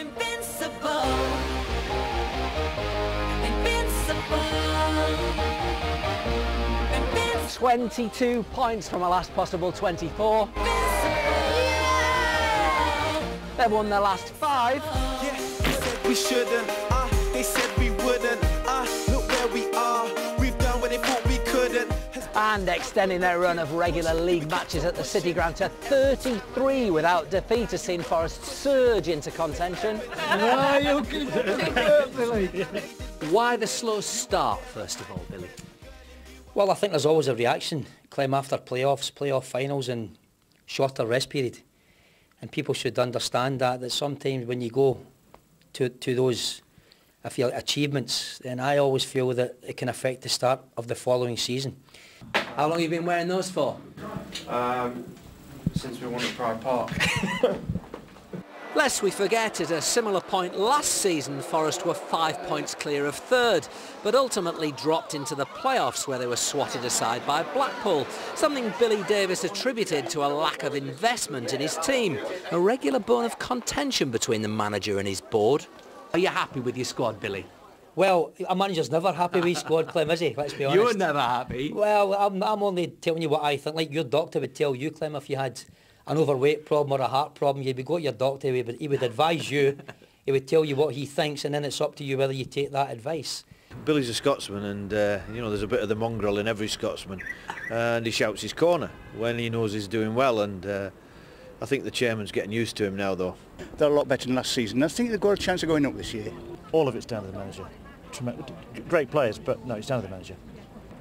Invincible. Invincible. 22 points from a last possible 24. They've won their last 5. Yeah, they said we shouldn't, they said we wouldn't, look where we are, we've done what they thought we couldn't. And extending their run of regular league matches at the City Ground to 33 without defeat has seen Forest surge into contention. Why the slow start, first of all, Billy? Well, I think there's always a reaction, Clem, after playoffs, playoff finals and shorter rest period. And people should understand that sometimes when you go to those, I feel, achievements, then I always feel that it can affect the start of the following season. How long have you been wearing those for? Since we won at Pride Park. Lest we forget, at a similar point last season, Forest were 5 points clear of third, but ultimately dropped into the playoffs where they were swatted aside by Blackpool, something Billy Davies attributed to a lack of investment in his team, a regular bone of contention between the manager and his board. Are you happy with your squad, Billy? Well, a manager's never happy with his squad, Clem, is he? Let's be honest. You were never happy. Well, I'm only telling you what I think. Like your doctor would tell you, Clem, if you had an overweight problem or a heart problem, you'd go to your doctor, he would advise you, he would tell you what he thinks, and then it's up to you whether you take that advice. Billy's a Scotsman, and you know, there's a bit of the mongrel in every Scotsman, and he shouts his corner when he knows he's doing well, and I think the chairman's getting used to him now, though. They're a lot better than last season. I think they've got a chance of going up this year. All of it's down to the manager. Great players, but no, it's down to the manager.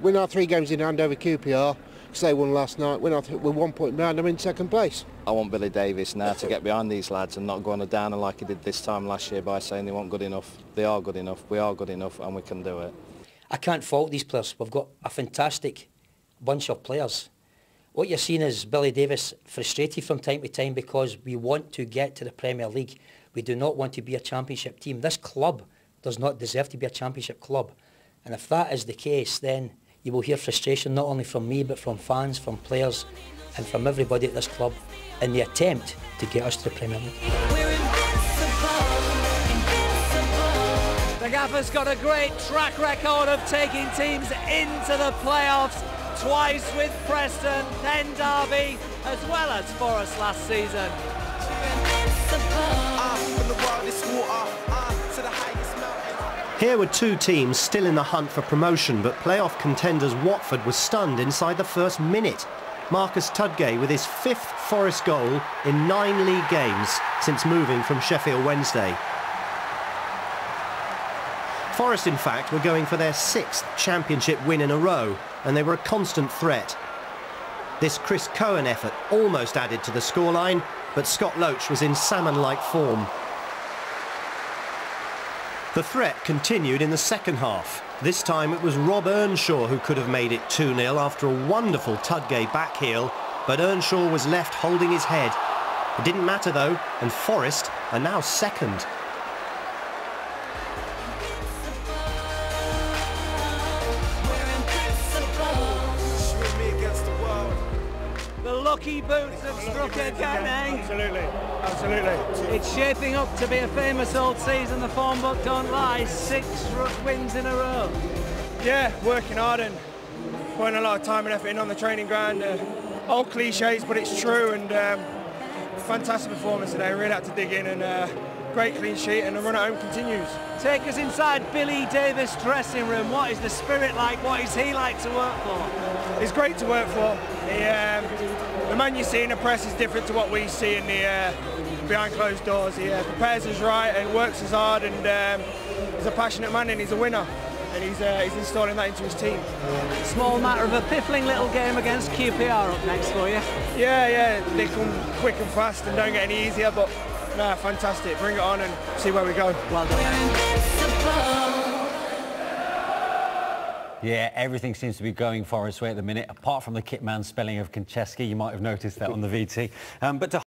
Win our 3 games in hand over QPR, because they won last night. We're 1 point behind them in second place. I want Billy Davies now to get behind these lads and not go on a downer like he did this time last year by saying they weren't good enough. They are good enough, we are good enough, and we can do it. I can't fault these players. We've got a fantastic bunch of players. What you're seeing is Billy Davies frustrated from time to time because we want to get to the Premier League. We do not want to be a championship team. This club does not deserve to be a championship club. And if that is the case, then you will hear frustration not only from me but from fans, from players and from everybody at this club in the attempt to get us to the Premier League. The Gaffer's got a great track record of taking teams into the playoffs, twice with Preston, then Derby, as well as Forest last season. Here were 2 teams still in the hunt for promotion, but playoff contenders Watford was stunned inside the first minute. Marcus Tudgay with his 5th Forest goal in 9 league games since moving from Sheffield Wednesday. Forest, in fact, were going for their 6th championship win in a row, and they were a constant threat. This Chris Cohen effort almost added to the scoreline, but Scott Loach was in salmon-like form. The threat continued in the second half. This time it was Rob Earnshaw who could have made it 2-0 after a wonderful Tudgay back heel, but Earnshaw was left holding his head. It didn't matter though, and Forest are now second. The lucky boots have struck again, eh? Absolutely, absolutely. It's shaping up to be a famous old season, the form book don't lie. 6 wins in a row. Yeah, working hard and putting a lot of time and effort in on the training ground. All cliches, but it's true, and fantastic performance today. Really had to dig in, and great clean sheet, and the run at home continues. Take us inside Billy Davies' dressing room. What is the spirit like? What is he like to work for? It's great to work for. The man you see in the press is different to what we see in the behind closed doors. He prepares us right and works us hard, and he's a passionate man and he's a winner. And he's installing that into his team. Small matter of a piffling little game against QPR up next for you. Yeah, they come quick and fast and don't get any easier, but no, fantastic. Bring it on and see where we go. Well done. Yeah, everything seems to be going Forest's way at the minute, apart from the kit man spelling of Konchesky. You might have noticed that on the VT. But to